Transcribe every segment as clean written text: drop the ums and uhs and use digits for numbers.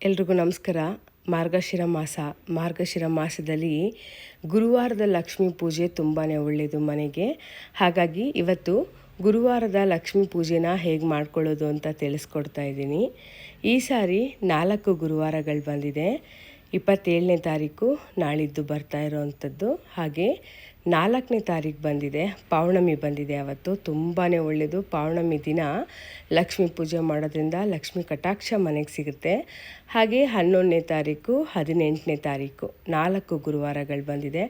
ಎಲ್ರಿಗೂ ನಮಸ್ಕಾರ. ಮಾರ್ಗಶಿರ ಮಾಸದಲ್ಲಿ ಗುರುವಾರದ ಲಕ್ಷ್ಮೀ ಪೂಜೆ ತುಂಬಾ ಒಳ್ಳೆಯದು ಮನೆಗೆ. ಹಾಗಾಗಿ ಇವತ್ತು ಗುರುವಾರದ ಲಕ್ಷ್ಮೀ ಪೂಜೆನ ಹೇಗೆ ಮಾಡ್ಕೊಳ್ಳೋದು ಅಂತ ತಿಳಿಸ್ಕೊಡ್ತಾ ಇದ್ದೀನಿ. ಈ ಸಾರಿ 4 ಗುರುವಾರಗಳು ಬಂದಿದೆ. 27ನೇ ತಾರೀಕು ನಾಳಿದ್ದು ಬರ್ತಾ ಇರೋವಂಥದ್ದು. ಹಾಗೆ 4ನೇ ತಾರೀಕು ಬಂದಿದೆ, ಪೌರ್ಣಮಿ ಬಂದಿದೆ. ಅವತ್ತು ತುಂಬಾ ಒಳ್ಳೆಯದು. ಪೌರ್ಣಮಿ ದಿನ ಲಕ್ಷ್ಮೀ ಪೂಜೆ ಮಾಡೋದ್ರಿಂದ ಲಕ್ಷ್ಮೀ ಕಟಾಕ್ಷ ಮನೆಗೆ ಸಿಗುತ್ತೆ. ಹಾಗೆ 11ನೇ ತಾರೀಕು, 18ನೇ ತಾರೀಕು 4 ಗುರುವಾರಗಳು ಬಂದಿದೆ.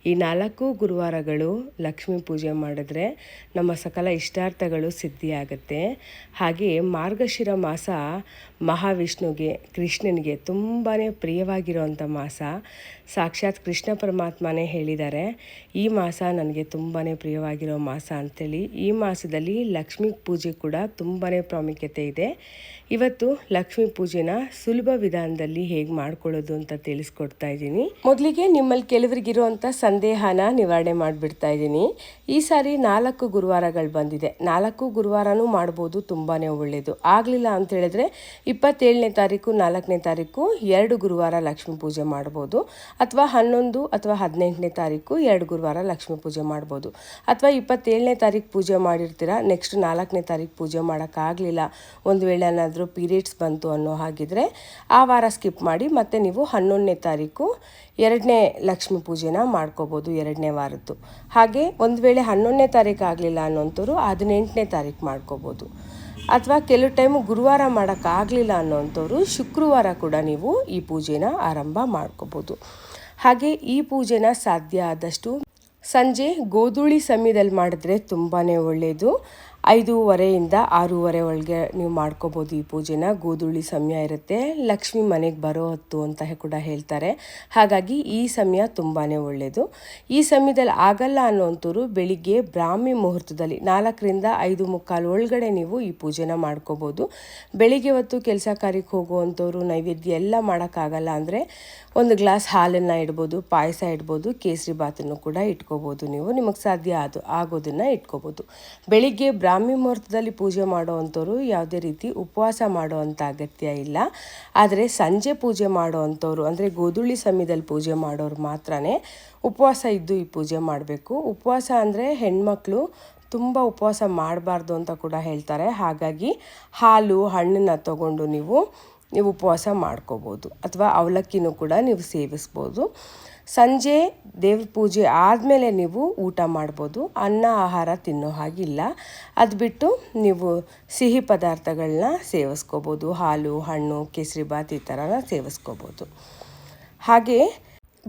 ಈ 4 ಗುರುವಾರಗಳು ಲಕ್ಷ್ಮೀ ಪೂಜೆ ಮಾಡಿದ್ರೆ ನಮ್ಮ ಸಕಲ ಇಷ್ಟಾರ್ಥಗಳು ಸಿದ್ಧಿಯಾಗುತ್ತೆ. ಹಾಗೆ ಮಾರ್ಗಶಿರ ಮಾಸ ಮಹಾವಿಷ್ಣುಗೆ, ಕೃಷ್ಣನಿಗೆ ತುಂಬಾ ಪ್ರಿಯವಾಗಿರುವಂಥ ಮಾಸ. ಸಾಕ್ಷಾತ್ ಕೃಷ್ಣ ಪರಮಾತ್ಮನೇ ಹೇಳಿದ್ದಾರೆ, ಈ ಮಾಸ ನನಗೆ ತುಂಬಾ ಪ್ರಿಯವಾಗಿರೋ ಮಾಸ ಅಂಥೇಳಿ. ಈ ಮಾಸದಲ್ಲಿ ಲಕ್ಷ್ಮೀ ಪೂಜೆ ಕೂಡ ತುಂಬಾ ಪ್ರಾಮುಖ್ಯತೆ ಇದೆ. ಇವತ್ತು ಲಕ್ಷ್ಮೀ ಪೂಜೆನ ಸುಲಭ ವಿಧಾನದಲ್ಲಿ ಹೇಗೆ ಮಾಡ್ಕೊಳ್ಳೋದು ಅಂತ ತಿಳಿಸ್ಕೊಡ್ತಾ ಇದ್ದೀನಿ. ಮೊದಲಿಗೆ ನಿಮ್ಮಲ್ಲಿ ಕೆಲವರಿಗಿರುವಂಥ ಸಂದೇಹನ ನಿವಾರಣೆ ಮಾಡಿಬಿಡ್ತಾ ಇದ್ದೀನಿ. ಈ ಸಾರಿ 4 ಗುರುವಾರಗಳು ಬಂದಿದೆ. 4 ಗುರುವಾರನೂ ಮಾಡ್ಬೋದು, ತುಂಬಾ ಒಳ್ಳೆಯದು. ಆಗಲಿಲ್ಲ ಅಂತ ಹೇಳಿದ್ರೆ 27ನೇ ತಾರೀಕು, 4ನೇ ತಾರೀಕು 2 ಗುರುವಾರ ಲಕ್ಷ್ಮೀ ಪೂಜೆ ಮಾಡ್ಬೋದು. ಅಥವಾ 11 ಅಥವಾ 18ನೇ ತಾರೀಕು 2 ಗುರುವಾರ ಲಕ್ಷ್ಮೀ ಪೂಜೆ ಮಾಡ್ಬೋದು. ಅಥವಾ 27ನೇ ತಾರೀಕು ಪೂಜೆ ಮಾಡಿರ್ತೀರ, ನೆಕ್ಸ್ಟ್ 4ನೇ ತಾರೀಕು ಪೂಜೆ ಮಾಡೋಕ್ಕಾಗಲಿಲ್ಲ, ಒಂದು ವೇಳೆ ಏನಾದರೂ ಪೀರಿಯಡ್ಸ್ ಬಂತು ಅನ್ನೋ ಹಾಗಿದ್ರೆ ಆ ವಾರ ಸ್ಕಿಪ್ ಮಾಡಿ ಮತ್ತೆ ನೀವು 11ನೇ ತಾರೀಕು 2ನೇ ಲಕ್ಷ್ಮೀ ಪೂಜೆನ ಮಾಡ್ಕೋಬೋದು, 2ನೇ ವಾರದ್ದು. ಹಾಗೆ ಒಂದು ವೇಳೆ 11ನೇ ತಾರೀಕು ಆಗಲಿಲ್ಲ ಅನ್ನೋಂಥವ್ರು 18ನೇ ತಾರೀಕು ಮಾಡ್ಕೋಬೋದು. ಅಥವಾ ಕೆಲವು ಟೈಮು ಗುರುವಾರ ಮಾಡೋಕ್ಕಾಗಲಿಲ್ಲ ಅನ್ನೋಂಥವ್ರು ಶುಕ್ರವಾರ ಕೂಡ ನೀವು ಈ ಪೂಜೆನ ಆರಂಭ ಮಾಡ್ಕೋಬೋದು. ಹಾಗೆ ಈ ಪೂಜೆನ ಸಾಧ್ಯ ಆದಷ್ಟು ಸಂಜೆ ಗೋಧೂಳಿ ಸಮಯದಲ್ಲಿ ಮಾಡಿದ್ರೆ ತುಂಬಾ ಒಳ್ಳೆಯದು. 5:30 6:30 ಒಳಗೆ ನೀವು ಮಾಡ್ಕೋಬೋದು ಈ ಪೂಜೆನ. ಗೋಧೂಳಿ ಸಮಯ ಇರುತ್ತೆ, ಲಕ್ಷ್ಮಿ ಮನೆಗೆ ಬರೋ ಹೊತ್ತು ಅಂತ ಕೂಡ ಹೇಳ್ತಾರೆ. ಹಾಗಾಗಿ ಈ ಸಮಯ ತುಂಬಾ ಒಳ್ಳೆಯದು. ಈ ಸಮಯದಲ್ಲಿ ಆಗಲ್ಲ ಅನ್ನೋಂಥವ್ರು ಬೆಳಿಗ್ಗೆ ಬ್ರಾಹ್ಮಿ ಮುಹೂರ್ತದಲ್ಲಿ 4ರಿಂದ 5:45 ಒಳಗಡೆ ನೀವು ಈ ಪೂಜೆನ ಮಾಡ್ಕೋಬೋದು. ಬೆಳಿಗ್ಗೆ ಹೊತ್ತು ಕೆಲಸ ಕಾರ್ಯಕ್ಕೆ ಹೋಗುವಂಥವ್ರು ನೈವೇದ್ಯ ಎಲ್ಲ ಮಾಡೋಕ್ಕಾಗಲ್ಲ ಅಂದರೆ ಒಂದು ಗ್ಲಾಸ್ ಹಾಲನ್ನು ಇಡ್ಬೋದು, ಪಾಯಸ ಇಡ್ಬೋದು, ಕೇಸರಿ ಬಾತನ್ನು ಕೂಡ ಇಟ್ಕೋಬೋದು. ನಿಮಗೆ ಸಾಧ್ಯ ಆಗೋದನ್ನು ಇಟ್ಕೋಬೋದು. ಬೆಳಿಗ್ಗೆ ಬ್ರಾಹ್ಮಿ ಮುಹೂರ್ತದಲ್ಲಿ ಪೂಜೆ ಮಾಡೋ ಅಂಥವ್ರು ಯಾವುದೇ ರೀತಿ ಉಪವಾಸ ಮಾಡೋ ಅಂಥ ಅಗತ್ಯ ಇಲ್ಲ. ಆದರೆ ಸಂಜೆ ಪೂಜೆ ಮಾಡೋ ಅಂಥವ್ರು ಅಂದರೆ ಗೋಧೂಳಿ ಸಮಯದಲ್ಲಿ ಪೂಜೆ ಮಾಡೋರು ಮಾತ್ರನೇ ಉಪವಾಸ ಇದ್ದು ಈ ಪೂಜೆ ಮಾಡಬೇಕು. ಉಪವಾಸ ಅಂದರೆ ಹೆಣ್ಮಕ್ಳು ತುಂಬ ಉಪವಾಸ ಮಾಡಬಾರ್ದು ಅಂತ ಕೂಡ ಹೇಳ್ತಾರೆ. ಹಾಗಾಗಿ ಹಾಲು ಹಣ್ಣನ್ನು ತಗೊಂಡು ನೀವು ಉಪವಾಸ ಮಾಡ್ಕೋಬೋದು. ಅಥವಾ ಅವಲಕ್ಕಿನೂ ಕೂಡ ನೀವು ಸೇವಿಸ್ಬೋದು. ಸಂಜೆ ದೇವ್ರ ಪೂಜೆ ಆದಮೇಲೆ ನೀವು ಊಟ ಮಾಡ್ಬೋದು. ಅನ್ನ ಆಹಾರ ತಿನ್ನೋ ಹಾಗಿಲ್ಲ. ಅದು ಬಿಟ್ಟು ನೀವು ಸಿಹಿ ಪದಾರ್ಥಗಳನ್ನ ಸೇವಿಸ್ಕೋಬೋದು. ಹಾಲು ಹಣ್ಣು ಕೇಸರಿ ಬಾತ್ ಈ ಥರನ ಸೇವಿಸ್ಕೋಬೋದು. ಹಾಗೆ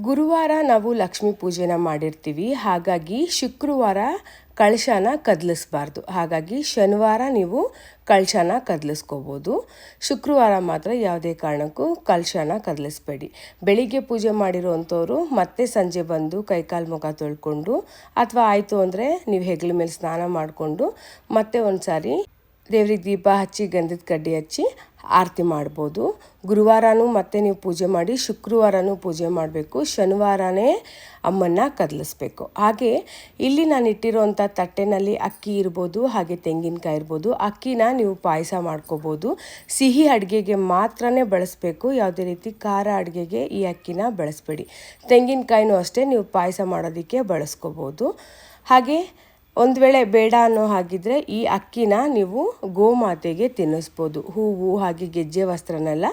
ಗುರುವಾರ ನಾವು ಲಕ್ಷ್ಮೀ ಪೂಜೆನ ಮಾಡಿರ್ತೀವಿ. ಹಾಗಾಗಿ ಶುಕ್ರವಾರ ಕಳಶನ ಕದಲಿಸ್ಬಾರ್ದು. ಹಾಗಾಗಿ ಶನಿವಾರ ನೀವು ಕಳಶನ ಕದಲಿಸ್ಕೋಬೋದು. ಶುಕ್ರವಾರ ಮಾತ್ರ ಯಾವುದೇ ಕಾರಣಕ್ಕೂ ಕಳಶನ ಕದಲಿಸ್ಬೇಡಿ. ಬೆಳಿಗ್ಗೆ ಪೂಜೆ ಮಾಡಿರೋವಂಥವ್ರು ಮತ್ತೆ ಸಂಜೆ ಬಂದು ಕೈಕಾಲು ಮುಖ ತೊಳ್ಕೊಂಡು, ಅಥವಾ ಆಯಿತು ಅಂದರೆ ನೀವು ಹೆಗಲ ಮೇಲೆ ಸ್ನಾನ ಮಾಡಿಕೊಂಡು ಮತ್ತೆ ಒಂದು ಸಾರಿ ದೇವ್ರಿಗೆ ದೀಪ ಹಚ್ಚಿ ಗಂಧದ ಕಡ್ಡಿ ಹಚ್ಚಿ ಆರತಿ ಮಾಡ್ಬೋದು. ಗುರುವಾರನೂ ಮತ್ತೆ ನೀವು ಪೂಜೆ ಮಾಡಿ, ಶುಕ್ರವಾರನೂ ಪೂಜೆ ಮಾಡಬೇಕು, ಶನಿವಾರನೇ ಅಮ್ಮನ್ನ ಕದಲಿಸ್ಬೇಕು. ಹಾಗೆ ಇಲ್ಲಿ ನಾನು ಇಟ್ಟಿರೋವಂಥ ತಟ್ಟೆನಲ್ಲಿ ಅಕ್ಕಿ ಇರ್ಬೋದು, ಹಾಗೆ ತೆಂಗಿನಕಾಯಿ ಇರ್ಬೋದು. ಅಕ್ಕಿನ ನೀವು ಪಾಯಸ ಮಾಡ್ಕೋಬೋದು. ಸಿಹಿ ಅಡುಗೆಗೆ ಮಾತ್ರನೇ ಬಳಸಬೇಕು, ಯಾವುದೇ ರೀತಿ ಖಾರ ಅಡುಗೆಗೆ ಈ ಅಕ್ಕಿನ ಬಳಸಬೇಡಿ. ತೆಂಗಿನಕಾಯಿನೂ ಅಷ್ಟೇ ನೀವು ಪಾಯಸ ಮಾಡೋದಕ್ಕೆ ಬಳಸ್ಕೋಬೋದು. ಹಾಗೆ ಒಂದು ವೇಳೆ ಬೇಡ ಅನ್ನೋ ಹಾಗಿದ್ರೆ ಈ ಅಕ್ಕಿನ ನೀವು ಗೋಮಾತೆಗೆ ತಿನ್ನಿಸ್ಬೋದು. ಹೂವು ಹಾಗೆ ಗೆಜ್ಜೆ ವಸ್ತ್ರನೆಲ್ಲ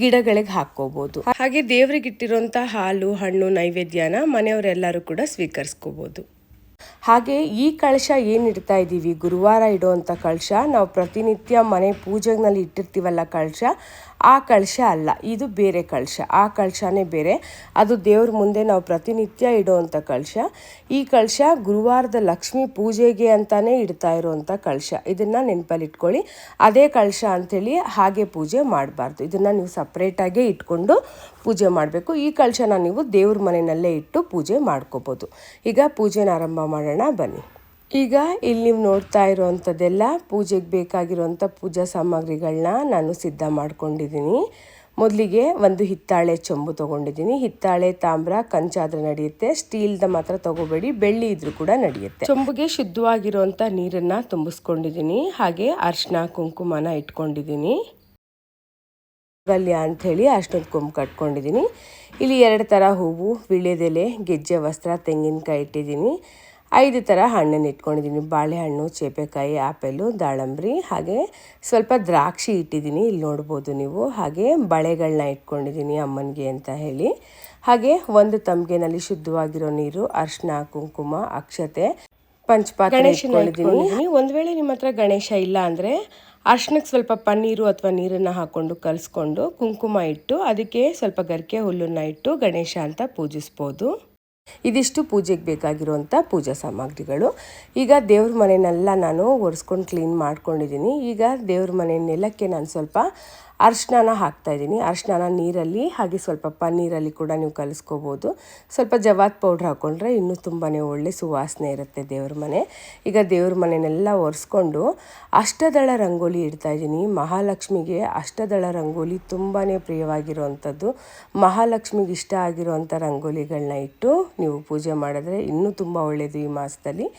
ಗಿಡಗಳಿಗೆ ಹಾಕ್ಕೋಬೋದು. ಹಾಗೆ ದೇವ್ರಿಗೆ ಇಟ್ಟಿರೋಂಥ ಹಾಲು ಹಣ್ಣು ನೈವೇದ್ಯನ ಮನೆಯವರೆಲ್ಲರೂ ಕೂಡ ಸ್ವೀಕರಿಸ್ಕೋಬೋದು. ಹಾಗೆ ಈ ಕಳಶ ಏನಿಡ್ತಾ ಇದ್ದೀವಿ, ಗುರುವಾರ ಇಡೋವಂಥ ಕಳಶ, ನಾವು ಪ್ರತಿನಿತ್ಯ ಮನೆ ಪೂಜೆನಲ್ಲಿ ಇಟ್ಟಿರ್ತೀವಲ್ಲ ಕಳಶ, ಆ ಕಳಶ ಅಲ್ಲ, ಇದು ಬೇರೆ ಕಳಶ. ಆ ಕಳಶನೇ ಬೇರೆ, ಅದು ದೇವ್ರ ಮುಂದೆ ನಾವು ಪ್ರತಿನಿತ್ಯ ಇಡೋವಂಥ ಕಳಶ. ಈ ಕಳಶ ಗುರುವಾರದ ಲಕ್ಷ್ಮೀ ಪೂಜೆಗೆ ಅಂತಾನೆ ಇಡ್ತಾ ಇರೋವಂಥ ಕಳಶ. ಇದನ್ನು ನೆನಪಲ್ಲಿ ಇಟ್ಕೊಳ್ಳಿ. ಅದೇ ಕಳಶ ಅಂಥೇಳಿ ಹಾಗೆ ಪೂಜೆ ಮಾಡಬಾರ್ದು. ಇದನ್ನು ನೀವು ಸಪ್ರೇಟಾಗೇ ಇಟ್ಕೊಂಡು ಪೂಜೆ ಮಾಡಬೇಕು. ಈ ಕಳಶನ ನೀವು ದೇವ್ರ ಮನೆಯಲ್ಲೇ ಇಟ್ಟು ಪೂಜೆ ಮಾಡ್ಕೋಬೋದು. ಈಗ ಪೂಜೆನ ಆರಂಭ ಮಾಡೋಣ ಬನ್ನಿ. ಈಗ ಇಲ್ಲಿ ನೀವು ನೋಡ್ತಾ ಇರೋವಂಥದ್ದೆಲ್ಲ ಪೂಜೆಗೆ ಬೇಕಾಗಿರೋವಂಥ ಪೂಜಾ ಸಾಮಗ್ರಿಗಳನ್ನ ನಾನು ಸಿದ್ಧ ಮಾಡ್ಕೊಂಡಿದ್ದೀನಿ. ಮೊದಲಿಗೆ ಒಂದು ಹಿತ್ತಾಳೆ ಚೊಂಬು ತೊಗೊಂಡಿದ್ದೀನಿ. ಹಿತ್ತಾಳೆ ತಾಮ್ರ ಕಂಚಾದ್ರೆ ನಡೆಯುತ್ತೆ, ಸ್ಟೀಲ್ದ ಮಾತ್ರ ತೊಗೋಬೇಡಿ, ಬೆಳ್ಳಿ ಇದ್ರೂ ಕೂಡ ನಡೆಯುತ್ತೆ. ಚೊಂಬುಗೆ ಶುದ್ಧವಾಗಿರೋವಂಥ ನೀರನ್ನು ತುಂಬಿಸ್ಕೊಂಡಿದ್ದೀನಿ. ಹಾಗೆ ಅರಿಶಿನ ಕುಂಕುಮನ ಇಟ್ಕೊಂಡಿದ್ದೀನಿ. ಗಲ್ಯ ಅಂಥೇಳಿ ಅಷ್ಟೊಂದು ಕೊಂಬು ಕಟ್ಕೊಂಡಿದ್ದೀನಿ. ಇಲ್ಲಿ 2 ಥರ ಹೂವು, ವೀಳ್ಯದೆಲೆ, ಗೆಜ್ಜೆ ವಸ್ತ್ರ, ತೆಂಗಿನಕಾಯಿ ಇಟ್ಟಿದ್ದೀನಿ. 5 ಥರ ಹಣ್ಣನ್ನು ಇಟ್ಕೊಂಡಿದ್ದೀನಿ. ಬಾಳೆಹಣ್ಣು, ಚೇಪೆಕಾಯಿ, ಆಪೆಲು, ದಾಳಂಬ್ರಿ, ಹಾಗೆ ಸ್ವಲ್ಪ ದ್ರಾಕ್ಷಿ ಇಟ್ಟಿದ್ದೀನಿ, ಇಲ್ಲಿ ನೋಡ್ಬೋದು ನೀವು. ಹಾಗೆ ಬಳೆಗಳನ್ನ ಇಟ್ಕೊಂಡಿದ್ದೀನಿ ಅಮ್ಮನಿಗೆ ಅಂತ ಹೇಳಿ. ಹಾಗೆ ಒಂದು ತಂಬಿಗೆನಲ್ಲಿ ಶುದ್ಧವಾಗಿರೋ ನೀರು, ಅರಿಶಿನ, ಕುಂಕುಮ, ಅಕ್ಷತೆ, ಪಂಚಪಾತ್ರೆ ಇಟ್ಕೊಂಡಿದ್ದೀನಿ. ಒಂದು ವೇಳೆ ನಿಮ್ಮ ಹತ್ರ ಗಣೇಶ ಇಲ್ಲ ಅಂದರೆ ಅರ್ಶಿನಕ್ಕೆ ಸ್ವಲ್ಪ ಪನ್ನೀರು ಅಥವಾ ನೀರನ್ನು ಹಾಕ್ಕೊಂಡು ಕಲಿಸ್ಕೊಂಡು ಕುಂಕುಮ ಇಟ್ಟು ಅದಕ್ಕೆ ಸ್ವಲ್ಪ ಗರಿಕೆ ಹುಲ್ಲನ್ನು ಇಟ್ಟು ಗಣೇಶ ಅಂತ ಪೂಜಿಸ್ಬೋದು. ಇದಿಷ್ಟು ಪೂಜೆಗೆ ಬೇಕಾಗಿರುವಂಥ ಪೂಜಾ ಸಾಮಗ್ರಿಗಳು. ಈಗ ದೇವ್ರ ಮನೆಯನ್ನೆಲ್ಲ ನಾನು ಒರೆಸ್ಕೊಂಡು ಕ್ಲೀನ್ ಮಾಡ್ಕೊಂಡಿದ್ದೀನಿ. ಈಗ ದೇವ್ರ ಮನೆ ನೆಲಕ್ಕೆ ನಾನು ಸ್ವಲ್ಪ ಅರಿಶಿನ ಹಾಕ್ತಾಯಿದ್ದೀನಿ. ಅರಿಶಿನ ನೀರಲ್ಲಿ ಹಾಗೆ ಸ್ವಲ್ಪ ಪನ್ನೀರಲ್ಲಿ ಕೂಡ ನೀವು ಕಲಿಸ್ಕೋಬೋದು. ಸ್ವಲ್ಪ ಜವಾತ್ ಪೌಡ್ರ್ ಹಾಕ್ಕೊಂಡ್ರೆ ಇನ್ನೂ ತುಂಬಾ ಒಳ್ಳೆ ಸುವಾಸನೆ ಇರುತ್ತೆ ದೇವ್ರ ಮನೆ. ಈಗ ದೇವ್ರ ಮನೆಯನ್ನೆಲ್ಲ ಒರೆಸ್ಕೊಂಡು ಅಷ್ಟದಳ ರಂಗೋಲಿ ಇಡ್ತಾಯಿದ್ದೀನಿ. ಮಹಾಲಕ್ಷ್ಮಿಗೆ ಅಷ್ಟದಳ ರಂಗೋಲಿ ತುಂಬಾ ಪ್ರಿಯವಾಗಿರುವಂಥದ್ದು. ಮಹಾಲಕ್ಷ್ಮಿಗೆ ಇಷ್ಟ ಆಗಿರುವಂಥ ರಂಗೋಲಿಗಳನ್ನ ಇಟ್ಟು ನೀವು ಪೂಜೆ ಮಾಡಿದ್ರೆ ಇನ್ನೂ ತುಂಬ ಒಳ್ಳೆಯದು ಈ ಮಾಸದಲ್ಲಿ.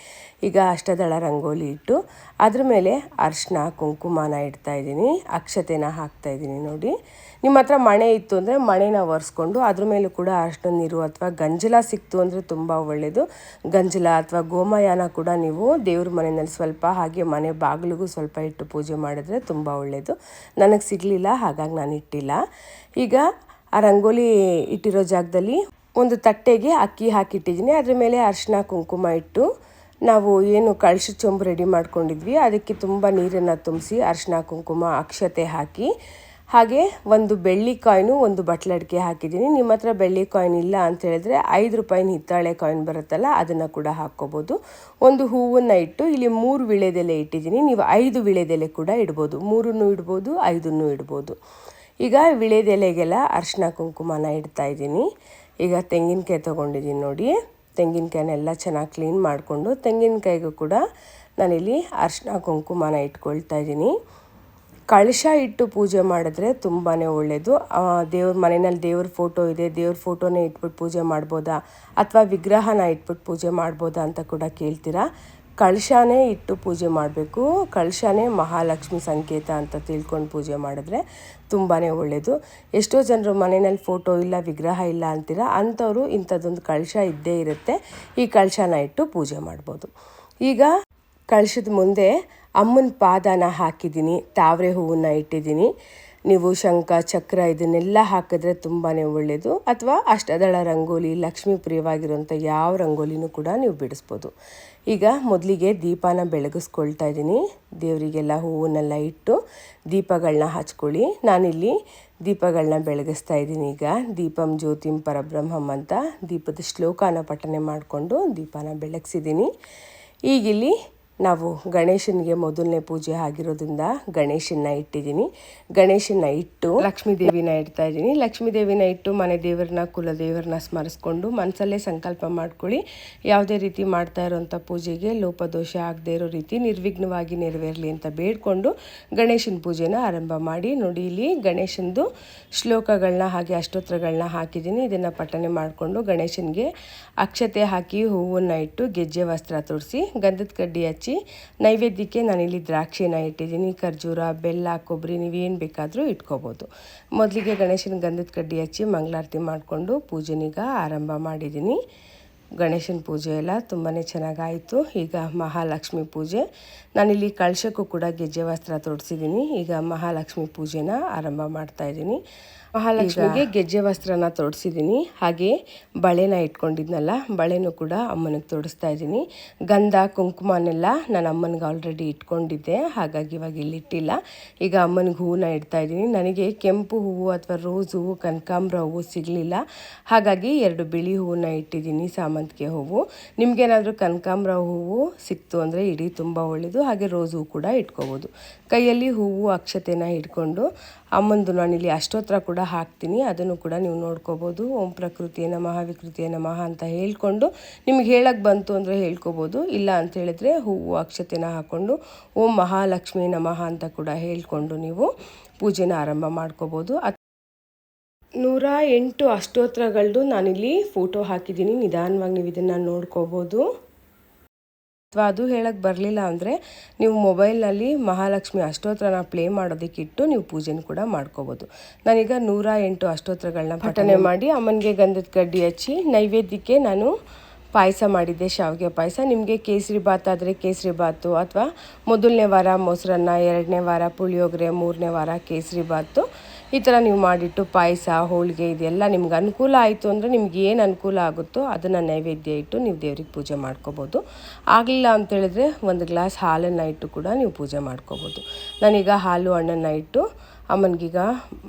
ಈಗ ಅಷ್ಟದಳ ರಂಗೋಲಿ ಇಟ್ಟು ಅದ್ರ ಮೇಲೆ ಅರಿಶಿನ, ಕುಂಕುಮನ ಇಡ್ತಾಯಿದ್ದೀನಿ, ಅಕ್ಷತೆನ ಹಾಕ್ತಾಯಿದ್ದೀನಿ. ನೋಡಿ, ನಿಮ್ಮ ಹತ್ರ ಮಣೆ ಇತ್ತು ಅಂದರೆ ಮಣೆನ ಒರೆಸ್ಕೊಂಡು ಅದ್ರ ಮೇಲೂ ಕೂಡ ಅರಿಶಿನ ನೀರು ಅಥವಾ ಗಂಜಲ ಸಿಕ್ತು ಅಂದರೆ ತುಂಬ ಒಳ್ಳೆಯದು. ಗಂಜಲ ಅಥವಾ ಗೋಮಯನ ಕೂಡ ನೀವು ದೇವ್ರ ಮನೆಯಲ್ಲಿ ಸ್ವಲ್ಪ ಹಾಗೆ ಮನೆ ಬಾಗಿಲಿಗೂ ಸ್ವಲ್ಪ ಇಟ್ಟು ಪೂಜೆ ಮಾಡಿದ್ರೆ ತುಂಬ ಒಳ್ಳೆಯದು. ನನಗೆ ಸಿಗಲಿಲ್ಲ, ಹಾಗಾಗಿ ನಾನು ಇಟ್ಟಿಲ್ಲ. ಈಗ ಆ ರಂಗೋಲಿ ಇಟ್ಟಿರೋ ಜಾಗದಲ್ಲಿ ಒಂದು ತಟ್ಟೆಗೆ ಅಕ್ಕಿ ಹಾಕಿಟ್ಟಿದ್ದೀನಿ. ಅದ್ರ ಮೇಲೆ ಅರಿಶಿನ, ಕುಂಕುಮ ಇಟ್ಟು ನಾವು ಏನು ಕಳಶ ಚೊಂಬು ರೆಡಿ ಮಾಡ್ಕೊಂಡಿದ್ವಿ ಅದಕ್ಕೆ ತುಂಬ ನೀರನ್ನು ತುಂಬಿಸಿ ಅರಿಶಿನ, ಕುಂಕುಮ, ಅಕ್ಷತೆ ಹಾಕಿ ಹಾಗೆ ಒಂದು ಬೆಳ್ಳಿ ಕಾಯಿನು, ಒಂದು ಬಟ್ಲಡಿಕೆ ಹಾಕಿದ್ದೀನಿ. ನಿಮ್ಮ ಹತ್ರ ಬೆಳ್ಳಿ ಕಾಯಿನ್ ಇಲ್ಲ ಅಂತ ಹೇಳಿದ್ರೆ 5 ರೂಪಾಯಿನ ಹಿತ್ತಾಳೆ ಕಾಯಿನ್ ಬರುತ್ತಲ್ಲ ಅದನ್ನು ಕೂಡ ಹಾಕ್ಕೋಬೋದು. ಒಂದು ಹೂವನ್ನು ಇಟ್ಟು ಇಲ್ಲಿ 3 ವೀಳ್ಯದೆಲೆ ಇಟ್ಟಿದ್ದೀನಿ. ನೀವು 5 ವೀಳ್ಯದೆಲೆ ಕೂಡ ಇಡ್ಬೋದು, 3 ಇಡ್ಬೋದು, 5 ಇಡ್ಬೋದು. ಈಗ ವೀಳ್ಯದೆಲೆಗೆಲ್ಲ ಅರಿಶಿನ, ಕುಂಕುಮನ ಇಡ್ತಾಯಿದ್ದೀನಿ. ಈಗ ತೆಂಗಿನಕಾಯಿ ತೊಗೊಂಡಿದ್ದೀನಿ ನೋಡಿ. ತೆಂಗಿನಕಾಯಿನೆಲ್ಲ ಚೆನ್ನಾಗಿ ಕ್ಲೀನ್ ಮಾಡಿಕೊಂಡು ತೆಂಗಿನಕಾಯಿಗೂ ಕೂಡ ನಾನಿಲ್ಲಿ ಅರಿಶಿನ, ಕುಂಕುಮನ ಇಟ್ಕೊಳ್ತಾ ಇದ್ದೀನಿ. ಕಳಶ ಇಟ್ಟು ಪೂಜೆ ಮಾಡಿದ್ರೆ ತುಂಬಾ ಒಳ್ಳೆಯದು. ದೇವ್ರ ಮನೆಯಲ್ಲಿ ದೇವ್ರ ಫೋಟೋ ಇದೆ, ದೇವ್ರ ಫೋಟೋನೇ ಇಟ್ಬಿಟ್ಟು ಪೂಜೆ ಮಾಡ್ಬೋದಾ ಅಥವಾ ವಿಗ್ರಹನ ಇಟ್ಬಿಟ್ಟು ಪೂಜೆ ಮಾಡ್ಬೋದಾ ಅಂತ ಕೂಡ ಕೇಳ್ತೀರಾ. ಕಳಶನೇ ಇಟ್ಟು ಪೂಜೆ ಮಾಡಬೇಕು. ಕಳಶನೇ ಮಹಾಲಕ್ಷ್ಮಿ ಸಂಕೇತ ಅಂತ ತಿಳ್ಕೊಂಡು ಪೂಜೆ ಮಾಡಿದ್ರೆ ತುಂಬಾ ಒಳ್ಳೆಯದು. ಎಷ್ಟೋ ಜನರು ಮನೆಯಲ್ಲಿ ಫೋಟೋ ಇಲ್ಲ, ವಿಗ್ರಹ ಇಲ್ಲ ಅಂತೀರ, ಅಂಥವ್ರು ಇಂಥದ್ದೊಂದು ಕಳಶ ಇದ್ದೇ ಇರುತ್ತೆ. ಈ ಕಳಶನ ಇಟ್ಟು ಪೂಜೆ ಮಾಡ್ಬೋದು. ಈಗ ಕಳಶದ ಮುಂದೆ ಅಮ್ಮನ ಪಾದನ ಹಾಕಿದ್ದೀನಿ, ತಾವರೆ ಹೂವನ್ನು ಇಟ್ಟಿದ್ದೀನಿ. ನೀವು ಶಂಖ, ಚಕ್ರ ಇದನ್ನೆಲ್ಲ ಹಾಕಿದ್ರೆ ತುಂಬಾ ಒಳ್ಳೆಯದು. ಅಥವಾ ಅಷ್ಟದಳ ರಂಗೋಲಿ, ಲಕ್ಷ್ಮೀ ಪ್ರಿಯವಾಗಿರುವಂಥ ಯಾವ ರಂಗೋಲಿನೂ ಕೂಡ ನೀವು ಬಿಡಿಸ್ಬೋದು. ಈಗ ಮೊದಲಿಗೆ ದೀಪನ ಬೆಳಗಿಸ್ಕೊಳ್ತಾ ಇದ್ದೀನಿ. ದೇವರಿಗೆಲ್ಲ ಹೂವನ್ನೆಲ್ಲ ಇಟ್ಟು ದೀಪಗಳನ್ನ ಹಚ್ಕೊಳ್ಳಿ. ನಾನಿಲ್ಲಿ ದೀಪಗಳನ್ನ ಬೆಳಗಿಸ್ತಾ ಇದ್ದೀನಿ. ಈಗ ದೀಪಂ ಜ್ಯೋತಿಂ ಪರಬ್ರಹ್ಮಂ ಅಂತ ದೀಪದ ಶ್ಲೋಕನ ಪಠನೆ ಮಾಡಿಕೊಂಡು ದೀಪನ ಬೆಳಗಿಸಿದ್ದೀನಿ. ಈಗಿಲ್ಲಿ ನಾವು ಗಣೇಶನಿಗೆ ಮೊದಲನೇ ಪೂಜೆ ಆಗಿರೋದ್ರಿಂದ ಗಣೇಶನ ಇಟ್ಟಿದ್ದೀನಿ. ಗಣೇಶನ ಇಟ್ಟು ಲಕ್ಷ್ಮೀ ದೇವಿನ ಇಡ್ತಾ ಇದ್ದೀನಿ. ಲಕ್ಷ್ಮೀ ದೇವಿನ ಇಟ್ಟು ಮನೆ ದೇವರನ್ನ, ಕುಲದೇವರನ್ನ ಸ್ಮರಿಸ್ಕೊಂಡು ಮನಸಲ್ಲೇ ಸಂಕಲ್ಪ ಮಾಡ್ಕೊಳ್ಳಿ. ಯಾವುದೇ ರೀತಿ ಮಾಡ್ತಾ ಇರೋಂಥ ಪೂಜೆಗೆ ಲೋಪದೋಷ ಆಗದೆ ಇರೋ ರೀತಿ ನಿರ್ವಿಘ್ನವಾಗಿ ನೆರವೇರಲಿ ಅಂತ ಬೇಡ್ಕೊಂಡು ಗಣೇಶನ ಪೂಜೆನ ಆರಂಭ ಮಾಡಿ. ನೋಡಿ, ಇಲ್ಲಿ ಗಣೇಶನದು ಶ್ಲೋಕಗಳನ್ನ ಹಾಗೆ ಅಷ್ಟೋತ್ರಗಳನ್ನ ಹಾಕಿದ್ದೀನಿ. ಇದನ್ನು ಪಠನೆ ಮಾಡಿಕೊಂಡು ಗಣೇಶನಿಗೆ ಅಕ್ಷತೆ ಹಾಕಿ ಹೂವನ್ನು ಇಟ್ಟು ಗೆಜ್ಜೆ ವಸ್ತ್ರ ತೊಡಿಸಿ ಗಂಧದ ಕಡ್ಡಿ ಹಚ್ಚಿ ನೈವೇದ್ಯಕ್ಕೆ ನಾನಿಲ್ಲಿ ದ್ರಾಕ್ಷಿನ ಇಟ್ಟಿದ್ದೀನಿ. ಖರ್ಜೂರ, ಬೆಲ್ಲ, ಕೊಬ್ಬರಿ ನೀವೇನು ಬೇಕಾದರೂ ಇಟ್ಕೋಬೋದು. ಮೊದಲಿಗೆ ಗಣೇಶನ ಗಂಧದ ಕಡ್ಡಿ ಹಚ್ಚಿ ಮಂಗಳಾರತಿ ಮಾಡಿಕೊಂಡು ಪೂಜೆನೀಗ ಆರಂಭ ಮಾಡಿದ್ದೀನಿ. ಗಣೇಶನ ಪೂಜೆ ಎಲ್ಲ ತುಂಬಾ ಚೆನ್ನಾಗಾಯಿತು. ಈಗ ಮಹಾಲಕ್ಷ್ಮಿ ಪೂಜೆ, ನಾನಿಲ್ಲಿ ಕಳಶಕ್ಕೂ ಕೂಡ ಗೆಜ್ಜೆ ವಸ್ತ್ರ ತೊಡಿಸಿದ್ದೀನಿ. ಈಗ ಮಹಾಲಕ್ಷ್ಮಿ ಪೂಜೆನ ಆರಂಭ ಮಾಡ್ತಾಯಿದ್ದೀನಿ. ಮಹಾಲಕ್ಷ್ಮಿಗೆ ಗೆಜ್ಜೆ ವಸ್ತ್ರನ ತೊಡಿಸಿದ್ದೀನಿ. ಹಾಗೆ ಬಳೆನ ಇಟ್ಕೊಂಡಿದ್ನಲ್ಲ, ಬಳೆನೂ ಕೂಡ ಅಮ್ಮನಿಗೆ ತೊಡಿಸ್ತಾ ಇದ್ದೀನಿ. ಗಂಧ, ಕುಂಕುಮನೆಲ್ಲ ನಾನು ಅಮ್ಮನಿಗೆ ಆಲ್ರೆಡಿ ಇಟ್ಕೊಂಡಿದ್ದೆ, ಹಾಗಾಗಿ ಇವಾಗ ಇಲ್ಲಿಟ್ಟಿಲ್ಲ. ಈಗ ಅಮ್ಮನಿಗೆ ಹೂವನ್ನ ಇಡ್ತಾ ಇದ್ದೀನಿ. ನನಗೆ ಕೆಂಪು ಹೂವು ಅಥವಾ ರೋಸ್ ಹೂವು, ಕನಕಾಂಬರ ಹೂವು ಸಿಗಲಿಲ್ಲ, ಹಾಗಾಗಿ 2 ಬಿಳಿ ಹೂವನ್ನ ಇಟ್ಟಿದ್ದೀನಿ, ಸಾಮಂತಿಗೆ ಹೂವು. ನಿಮಗೇನಾದರೂ ಕನಕಾಂಬರ ಹೂವು ಸಿಕ್ತು ಅಂದರೆ ಇಡಿ, ತುಂಬ ಒಳ್ಳೆಯದು. ಹಾಗೆ ರೋಸ್ ಹೂವು ಕೂಡ ಇಟ್ಕೋಬೋದು. ಕೈಯಲ್ಲಿ ಹೂವು, ಅಕ್ಷತೆನ ಹಿಡ್ಕೊಂಡು ಅಮ್ಮಂದು ನಾನಿಲ್ಲಿ ಅಷ್ಟೋತ್ರ ಕೂಡ ಹಾಕ್ತೀನಿ. ಅದನ್ನು ಕೂಡ ನೀವು ನೋಡ್ಕೋಬೋದು. ಓಂ ಪ್ರಕೃತಿಯ ನಮಃ ವಿಕೃತಿಯ ನಮಃ ಅಂತ ಹೇಳ್ಕೊಂಡು ನಿಮ್ಗೆ ಹೇಳಕ್ಕೆ ಬಂತು ಅಂದರೆ ಹೇಳ್ಕೊಬೋದು. ಇಲ್ಲ ಅಂತ ಹೇಳಿದ್ರೆ ಹೂವು, ಅಕ್ಷತೆನ ಹಾಕ್ಕೊಂಡು ಓಂ ಮಹಾಲಕ್ಷ್ಮಿ ನಮಃ ಅಂತ ಕೂಡ ಹೇಳ್ಕೊಂಡು ನೀವು ಪೂಜೆನ ಆರಂಭ ಮಾಡ್ಕೋಬೋದು. 108 ಅಷ್ಟೋತ್ರಗಳದ್ದು ನಾನಿಲ್ಲಿ ಫೋಟೋ ಹಾಕಿದ್ದೀನಿ. ನಿಧಾನವಾಗಿ ನೀವು ಇದನ್ನು ನೋಡ್ಕೋಬೋದು. ಅಥವಾ ಅದು ಹೇಳಕ್ಕೆ ಬರಲಿಲ್ಲ ಅಂದರೆ ನೀವು ಮೊಬೈಲ್ನಲ್ಲಿ ಮಹಾಲಕ್ಷ್ಮಿ ಅಷ್ಟೋತ್ರನ ಪ್ಲೇ ಮಾಡೋದಕ್ಕಿಟ್ಟು ನೀವು ಪೂಜೆನ ಕೂಡ ಮಾಡ್ಕೋಬೋದು. ನಾನೀಗ 108 ಅಷ್ಟೋತ್ರಗಳನ್ನ ಪಠನೆ ಮಾಡಿ ಅಮ್ಮನಿಗೆ ಗಂಧದ ಕಡ್ಡಿ ಹಚ್ಚಿ ನೈವೇದ್ಯಕ್ಕೆ ನಾನು ಪಾಯಸ ಮಾಡಿದ್ದೆ, ಶಾವಿಗೆ ಪಾಯಸ. ನಿಮಗೆ ಕೇಸರಿ ಬಾತ್ ಆದರೆ ಕೇಸರಿ ಬಾತು, ಅಥವಾ ಮೊದಲನೇ ವಾರ ಮೊಸರನ್ನ, 2ನೇ ವಾರ ಪುಳಿಯೋಗರೆ, 3ನೇ ವಾರ ಕೇಸರಿ ಬಾತು, ಈ ಥರ ನೀವು ಮಾಡಿಟ್ಟು ಪಾಯಸ, ಹೋಳಿಗೆ ಇದೆಲ್ಲ ನಿಮ್ಗೆ ಅನುಕೂಲ ಆಯಿತು ಅಂದರೆ ನಿಮ್ಗೆ ಏನು ಅನುಕೂಲ ಆಗುತ್ತೋ ಅದನ್ನು ನೈವೇದ್ಯ ಇಟ್ಟು ನೀವು ದೇವ್ರಿಗೆ ಪೂಜೆ ಮಾಡ್ಕೋಬೋದು. ಆಗಲಿಲ್ಲ ಅಂತೇಳಿದ್ರೆ 1 ಗ್ಲಾಸ್ ಹಾಲನ್ನು ಇಟ್ಟು ಕೂಡ ನೀವು ಪೂಜೆ ಮಾಡ್ಕೋಬೋದು. ನಾನೀಗ ಹಾಲು ಹಣ್ಣನ್ನು ಇಟ್ಟು ಅಮ್ಮನಿಗೀಗ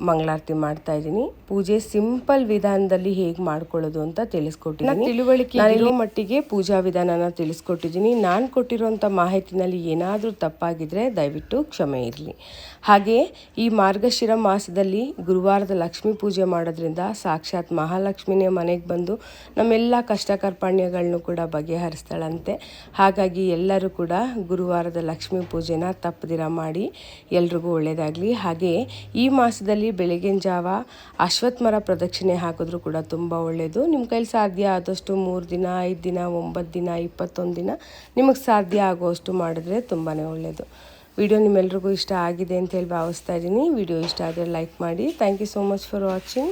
ಮಂಗಳಾರತಿ ಮಾಡ್ತಾ ಇದ್ದೀನಿ. ಪೂಜೆ ಸಿಂಪಲ್ ವಿಧಾನದಲ್ಲಿ ಹೇಗೆ ಮಾಡ್ಕೊಳ್ಳೋದು ಅಂತ ತಿಳಿಸ್ಕೊಟ್ಟಿದ್ದೀನಿ. ತಿಳುವಳಿಕೆ ಇರೋ ಮಟ್ಟಿಗೆ ಪೂಜಾ ವಿಧಾನನ ತಿಳಿಸ್ಕೊಟ್ಟಿದ್ದೀನಿ. ನಾನು ಕೊಟ್ಟಿರೋಂಥ ಮಾಹಿತಿನಲ್ಲಿ ಏನಾದರೂ ತಪ್ಪಾಗಿದ್ರೆ ದಯವಿಟ್ಟು ಕ್ಷಮೆ ಇರಲಿ. ಹಾಗೆ ಈ ಮಾರ್ಗಶಿರ ಮಾಸದಲ್ಲಿ ಗುರುವಾರದ ಲಕ್ಷ್ಮೀ ಪೂಜೆ ಮಾಡೋದ್ರಿಂದ ಸಾಕ್ಷಾತ್ ಮಹಾಲಕ್ಷ್ಮಿನೇ ಮನೆಗೆ ಬಂದು ನಮ್ಮೆಲ್ಲ ಕಷ್ಟ ಕಾರ್ಪಣ್ಯಗಳನ್ನು ಕೂಡ ಬಗೆಹರಿಸ್ತಾಳಂತೆ. ಹಾಗಾಗಿ ಎಲ್ಲರೂ ಕೂಡ ಗುರುವಾರದ ಲಕ್ಷ್ಮೀ ಪೂಜೆನ ತಪ್ಪದಿರ ಮಾಡಿ, ಎಲ್ರಿಗೂ ಒಳ್ಳೆಯದಾಗಲಿ. ಹಾಗೆ ಈ ಮಾಸದಲ್ಲಿ ಬೆಳಗಿನ ಜಾವ ಅಶ್ವತ್ಥ ಮರ ಪ್ರದಕ್ಷಿಣೆ ಹಾಕಿದ್ರೂ ಕೂಡ ತುಂಬ ಒಳ್ಳೆಯದು. ನಿಮ್ಮ ಕೈಲಿ ಸಾಧ್ಯ ಆದಷ್ಟು 3 ದಿನ, 5 ದಿನ, 9 ದಿನ, 21 ದಿನ ನಿಮಗೆ ಸಾಧ್ಯ ಆಗುವಷ್ಟು ಮಾಡಿದ್ರೆ ತುಂಬಾ ಒಳ್ಳೆಯದು. ವಿಡಿಯೋ ನಿಮ್ಮೆಲ್ರಿಗೂ ಇಷ್ಟ ಆಗಿದೆ ಅಂತ ಹೇಳಿ ಭಾವಿಸ್ತಾ ಇದ್ದೀನಿ. ವಿಡಿಯೋ ಇಷ್ಟ ಆದರೆ ಲೈಕ್ ಮಾಡಿ. Thank you so much for watching.